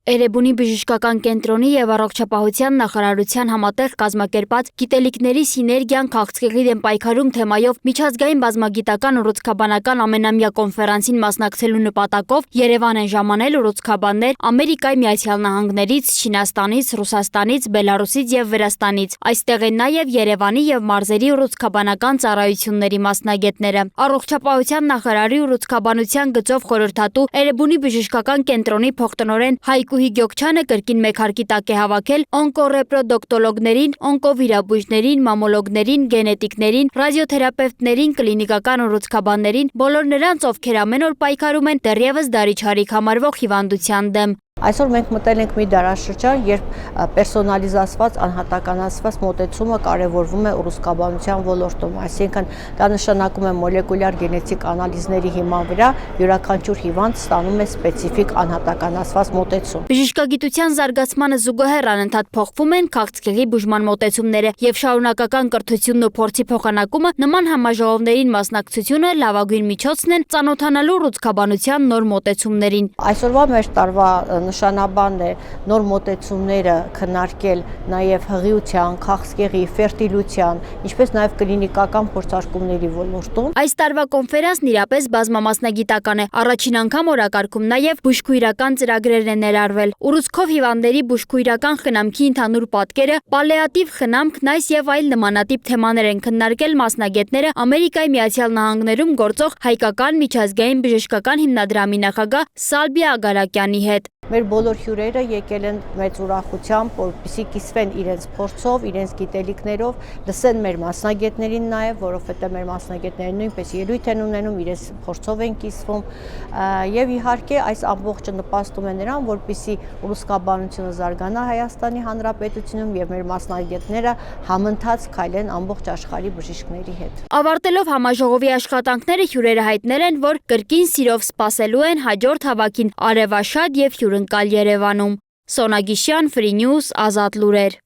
Էրեբունի բժշկական կենտրոնի և առողջապահության նախարարության համատեղ կազմակերպած գիտելիքների սիներգիան քաղցկեղի դեմ պայքարում թեմայով միջազգային բազմագիտական ուռուցքաբանական ամենամյա կոնֆերանսին մասնակցելու նպատակով Երևան են ժամանել ուռուցքաբաններ Ամերիկայի Միացյալ Նահանգներից, Չինաստանից, Ռուսաստանից, Բելարուսից և Վրաստանից։ Այստեղ են նաև Երևանի և մարզերի ուռուցքաբանական ծառայությունների մասնագետները։ Առողջապահության նախարարի ուռուցքաբանության գծով խորհրդատու Էրեբունի բժշկական կենտրոնի փոխտնօրեն Հայկուհի Գյոքչյանը կրկին մեկ հարկի տակ է հավաքել օնկոռեպրոդոկտոլոգներին, օնկովիրաբույժներին, մամոլոգներին, գենետիկներին, ռադիոթերապևտներին, կլինիկական ուռուցքաբաններին, բոլոր նրանց, ովքեր ամեն օր պայքարում են դեռևս դարիչարիք համարվող հիվանդության դեմ։ Այսօր մենք մտել ենք մի դարաշրջան, երբ պերսոնալիզացված, անհատականացված մոտեցումը կարևորվում է ուռուցքաբանության ոլորտում, այսինքն դա նշանակում է մոլեկուլյար գենետիկ անալիզների հիման վրա յուրաքանչյուր հիվանդ ստանում է սպეციფიկ անհատականացված մոտեցում։ Բժշկագիտության զարգացմանը զուգահեռ անընդհատ փոխվում են քաղցկեղի բուժման մոտեցումները եւ շարունակական կրթությունն ու փորձի փոխանակումը նման համաժողովներին մասնակցությունը լավագույն միջոցն են ծանոթանալու ուռուցքաբանության նոր մոտեցումներին։ Այսօրվա մեր տարվա նշանաբանն է նոր մոտեցումները քննարկել նաև հղիության, քաղցկեղի, ֆերտիլության, ինչպես նաև կլինիկական փորձարկումների ոլորտում։ Այս տարվա կոնֆերանսն իրապես բազմամասնագիտական է։ Առաջին անգամ օրակարգում նաև բուժքույրական ծրագրեր են ներառվել։ Ուռուցքով հիվանդների բուժքույրական խնամքի ընդհանուր պատկերը, պալիատիվ խնամքն, այս եւ այլ նմանատիպ թեմաներ են քննարկել մասնագետները Ամերիկայի Միացյալ Նահանգներում գործող Հայկական միջազգային բժշկական հիմնադրամի նախագահ Սալբիա Ագարակյանի հետ։ Մեր բոլոր հյուրերը եկել են մեծ ուրախությամբ, որպեսզի կիսվեն իրենց փորձով, իրենց գիտելիքներով, լսեն մեր մասնագետներին նաև, որովհետև մեր մասնագետները նույնպես ելույթ են ունենում, իրենց փորձով են կիսվում, եւ իհարկե այս ամբողջը նպաստում է նրան, որպեսզի ուռուցքաբանությունը զարգանա Հայաստանի Հանրապետությունում եւ մեր մասնագետները համընթաց քայլեն ամբողջ աշխարհի բժիշկների հետ։ Ավարտելով համաժողովի աշխատանքները հյուրերը հայտնել են, որ կրկին սիրով սպասելու են հաջորդ հավաքին արևաշատ եւ հյուրընկալ Երևանում։ Սոնա Գիշյան, Free News, Ազատ լուրեր։